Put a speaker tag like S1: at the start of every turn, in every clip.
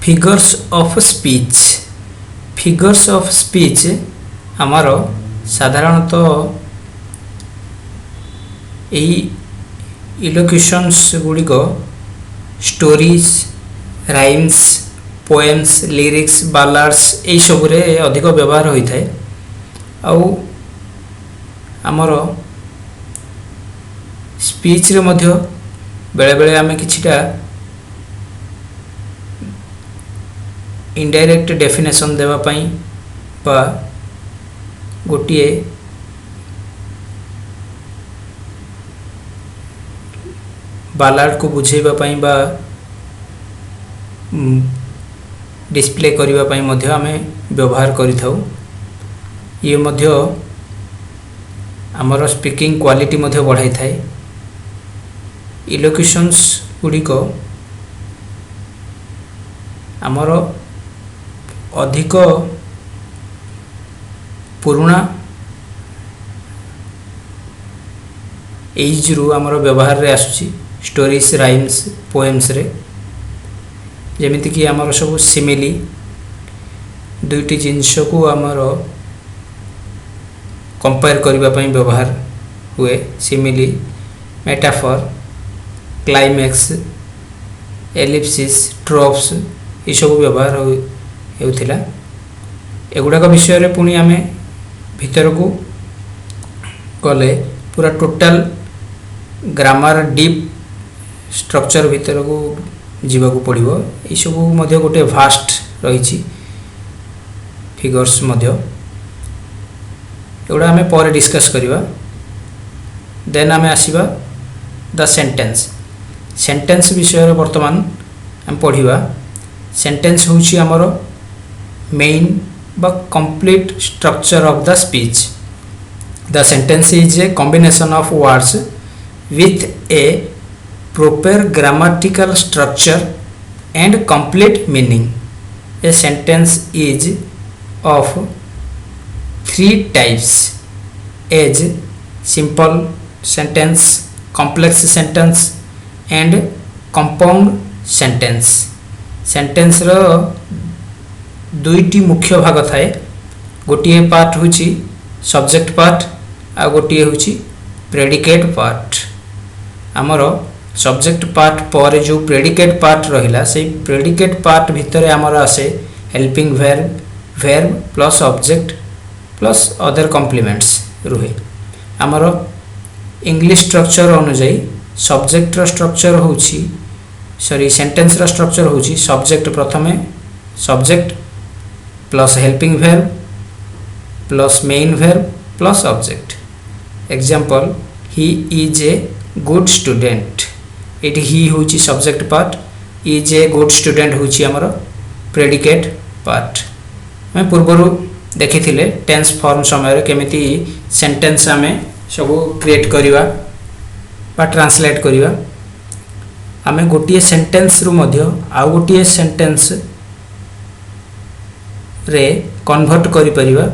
S1: Figures of speech आमर साधारणतः यही इलोक्यूशंस गुड़िक स्टोरीज राइम्स पोएम्स लिरिक्स बालाड्स यही सबुरे अधिक व्यवहार होता है आमर स्पीच रे मध्य बेले बेले आमे किछिटा इनडायरेक्ट डेफिनेशन देवा पई बा गोटिए बालाड को बुझेबा पई बा डिस्प्ले करिबा पई मध्य आमे व्यवहार करिथाउ ये मध्य आमर स्पीकिंग क्वालिटी मध्य बढ़ाई थाए इलोक्यूशंस गुड़िक आमर अधिक पुराना एज रु आमर व्यवहार रे आसुची स्टोरीज राइम्स पोएम्स रे जेमिति कि आमर सब सिमिली दुईटी जिनस को आमर कंपेयर करबा पई व्यवहार हुए simile metaphor climax Ellipsis tropes ये सब व्यवहार होउथिला एगुड़ाक विषय रे पुणी आमे भीतर को गले पूरा टोटल ग्रामर डीप स्ट्रक्चर भीतर को जीवा को पड़िबो ये सब मध्य गोटे भास्ट रही फिगर्स मध्य एगुड़ा आमे पर डिस्कस करिबा देन आमे आसीबा द सेंटेंस विषय वर्तमान हम पढ़िबा सेंटेंस होउची हमर मेन बा complete structure of the speech the sentence is a combination of words with A proper grammatical structure and complete meaning. A sentence is of three types as simple sentence, complex sentence and compound sentence. Sentence रो दुईटी मुख्य भाग थाए गोटे part होची subject part आ गोटे होची predicate part आमर subject part पर जो प्रेडिकेट पार्ट रहिला से प्रेडिकेट पार्ट भितर आमर आसे helping verb plus object plus other complements रुहे आमर इंग्लिश स्ट्रक्चर अनुसार सब्जेक्ट स्ट्रक्चर होची सेंटेंस स्ट्रक्चर होची सब्जेक्ट प्रथमे subject plus helping verb plus main verb plus object example he is a good student एटी ही होची subject part is a good student होची हमर प्रेडिकेट पार्ट मैं पूर्वरु देखि थिले टेंस फॉर्म समय केमिति सेंटेंस आमे सब क्रिएट करिवा बा ट्रांसलेट करिवा आमे गोटिए सेंटेंस रु मध्य आ गोटिए सेंटेंस रे कन्वर्ट करि परिवा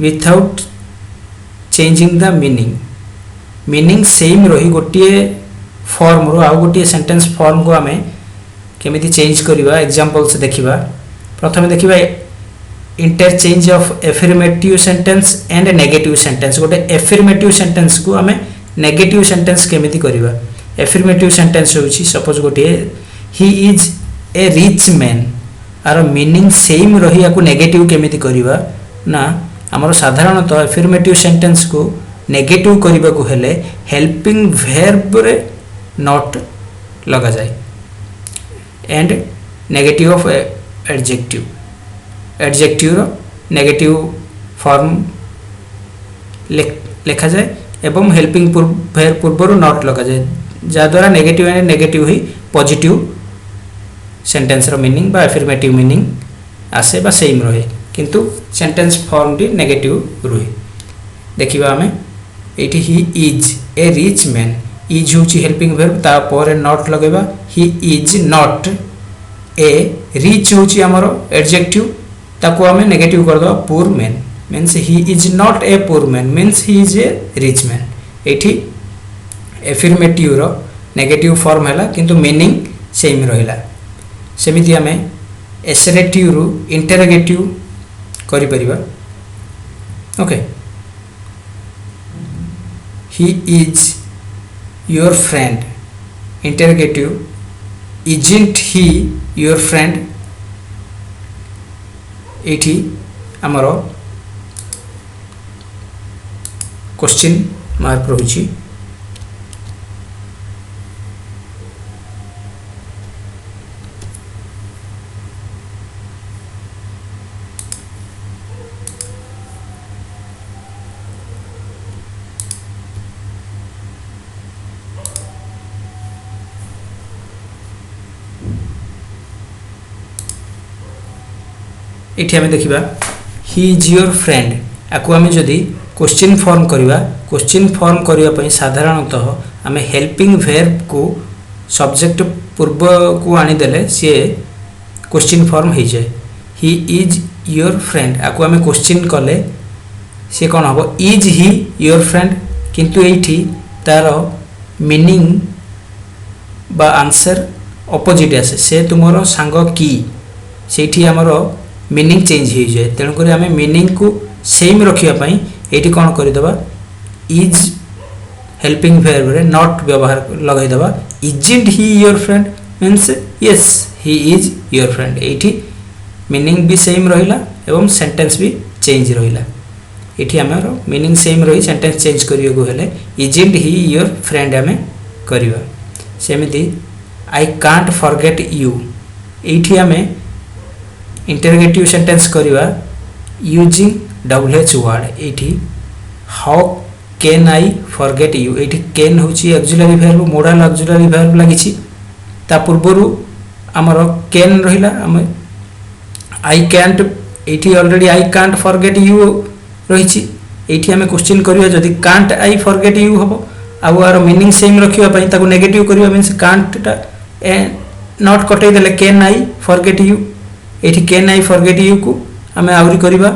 S1: without changing the meaning same रही गोटे फॉर्म रो आ गोटे सेंटेंस फॉर्म को आमे केमिति चेंज करिवा एग्जांपल्स देखिबा प्रथमे देखिबा interchange of affirmative sentence and negative sentence गोटे एफर्मेटिव सेंटेंस को आमे नेगेटिव सेंटेंस केमिति करिवा एफर्मेटिव सेंटेंस होची सपोज गोटे he is a rich man आर मीनिंग सेम रही आकु नेगेटिव केमिति करिवा ना हमर साधारणतः एफर्मेटिव सेंटेंस को नेगेटिव करिबा को हेले हेल्पिंग वर्ब रे नॉट लगा जाए एंड नेगेटिव ऑफ एडजेक्टिव रो नेगेटिव फॉर्म लिखा जाए एवं हेल्पिंग वर्ब पूर्व नॉट लगा जाए जा द्वारा नेगेटिव एंड नेगेटिव ही पॉजिटिव सेंटेंस रो मीनिंग बा एफर्मेटिव मीनिंग आसे बा सेम रहे किंतु सेंटेंस फॉर्म टी नेगेटिव रहे देखिबा हमें एटी he is a rich man is होची हेल्पिंग वर्ब ता पर नॉट लगेबा he is not a rich होची हमरो एडजेक्टिव ताको हमें नेगेटिव कर दो poor man means he is not a poor man means he is a rich man एठी एफर्मेटिव रो नेगेटिव फॉर्म हैला किंतु मीनिंग सेम रहिला सेमिति आमे एसरेटिव रु इंटरोगेटिव करि परिबा okay he is your friend interrogative isn't he your friend एठी आमर क्वेश्चन मार्क रहुची एठी हमें देखिबा ही इज योर फ्रेंड आकु हमें जदि क्वेश्चन फॉर्म करिवा पई साधारणतः हमें हेल्पिंग वर्ब को सब्जेक्ट पूर्व को आनी देले से क्वेश्चन फॉर्म हो जाए ही इज योर फ्रेंड आकु हमें क्वेश्चन कले से कौन हम इज ही योर फ्रेंड किंतु एठी तार मीनिंग बा आंसर ऑपोजिट आसे से तुमरो सांग की सेठी हमरो मीनिंग चेंज हो जाए तेणुक आम मीनिंग को सेम रखापी ये कौन करदे इज हेल्पिंग वर्ब रे नॉट व्यवहार लगेदे isn't he your friend means yes he is your friend ये मीनिंग भी सेम रहा एवं सेंटेंस भी चेंज रहा ये आम मीनिंग सेम रही सेंटेंस चेंज करने इजंट ही योर फ्रेंड आम करवा सेमती आई कांट फॉरगेट यू ये आम इंटरोगेटिव सेंटेंस करवा यूजिंग WH वर्ड ये how can I forget you ये कैन हूँ auxiliary verb modal auxiliary verb लगी पूर्वर आमर कैन रहा आम आई कैंट ये already I can't forget you रही ये आम क्वेश्चन करवा जदि कांट आई फॉरगेट यू हम आर मीनिंग सेम रखापी नेगेटिव करवा मीन्स कांटा नॉट कटईदे कैन आई फॉरगेट यू ये कैन आई फॉरगेट यू को आम आहरी करवा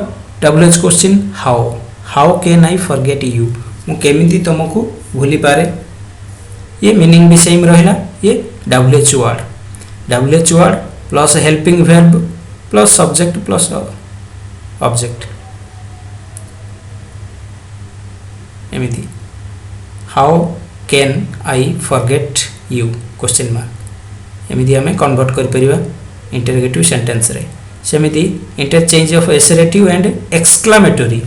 S1: WH question how can I forget you मुझे तुमको भूली पारे ये मीनिंग भी सेम रहा ये WH word plus helping verb plus subject plus object एमती how can I forget you question mark एमती आम कन्वर्ट कर इंटरोगेटिव सेंटेंस रे सेमिति interchange of assertive and exclamatory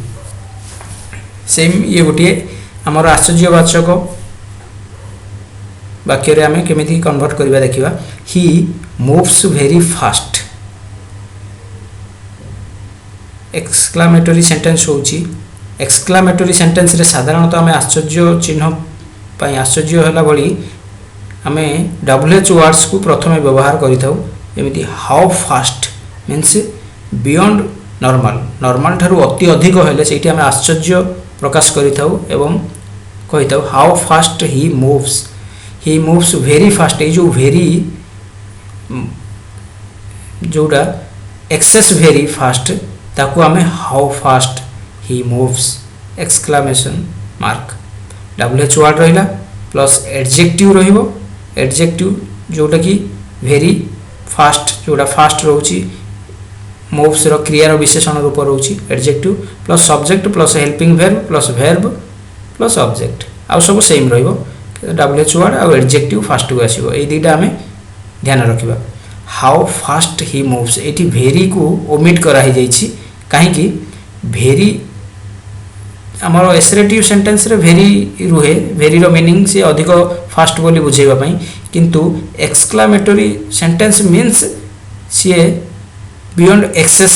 S1: same ये गोटे आमर आश्चर्यवाचक वाक्य रे आमे केमिति कन्वर्ट करबा देखिबा ही moves very fast exclamatory sentence होची एक्सक्लामेटरी सेंटेंस रे साधारणतः आमे आश्चर्य चिन्ह पई आश्चर्य होला भली आमे WH वर्ड्स को प्रथमे व्यवहार करिथाउ एमिति how fast means beyond normal ठारू अति अधिक हेले सेठी आमे आश्चर्य प्रकाश करिथाउ एवं कहिथाउ how fast he moves very fast ए जो वेरी जोड़ा एक्सेस वेरी फास्ट ताकू आमे how fast he moves exclamation mark WH word रहिला प्लस एडजेक्टिव रहिबो एडजेक्टिव जोटा कि वेरी फास्ट जोड़ा फास्ट रोची मूव्स रो क्रियार विशेषण रूप रोची adjective plus subject plus helping verb plus object आउ सब सेम रहिबो WH वर्ड आ एडजेक्टिव फास्ट को आसीबो ए दुईटा आमे ध्यान रखिबा how fast he moves eighty very को ओमिट करा ही जाईछि काहे कि वेरी आमर एसरेटिव सेंटेंस रे वेरी रुहे वेरी रो मीनिंग से अधिक फास्ट बोली बुझेबा पई किंतु exclamatory sentence means see beyond access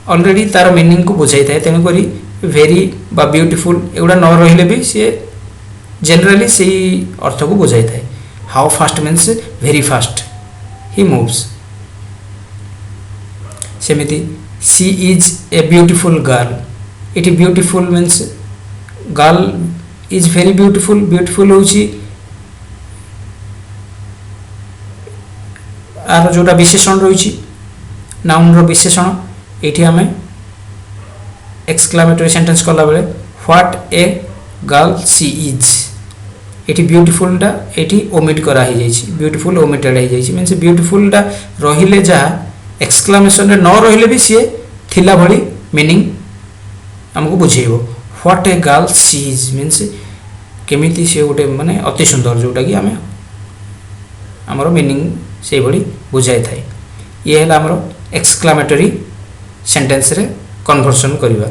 S1: already तार मीनिंग को बुझाई थाए तेणु करी वेरी बा ब्यूटीफुल एगुड़ा न रहिले भी सी जनरली से अर्थ को बुझाई थाए how fast means very fast he moves सेमिति she is a beautiful girl it beautiful means girl is very beautiful होची आर जोटा विशेषण रही नाउन रो विशेषण ये आम एक्सक्लामेटरी सेंटेंस कला बेले what a girl she is एटी ब्यूटीफुलटा एटी ओमिट करा ही जाइछि ब्यूटीफुल ओमिटेड हो जाइछि मीन्स ब्यूटीफुलटा रहिले जा एक्सक्लेमेशन न रहिले भी सी थिला भली मीनिंग हमको बुझेइबो what a girl she is means केमिति से गोटे माने अति सुंदर जोटा कि आमे हमरो मीनिंग से भली बुझाई थाए ये हला हमरो एक्सक्लेमेटरी सेंटेंस रे कन्वर्सन करिवा।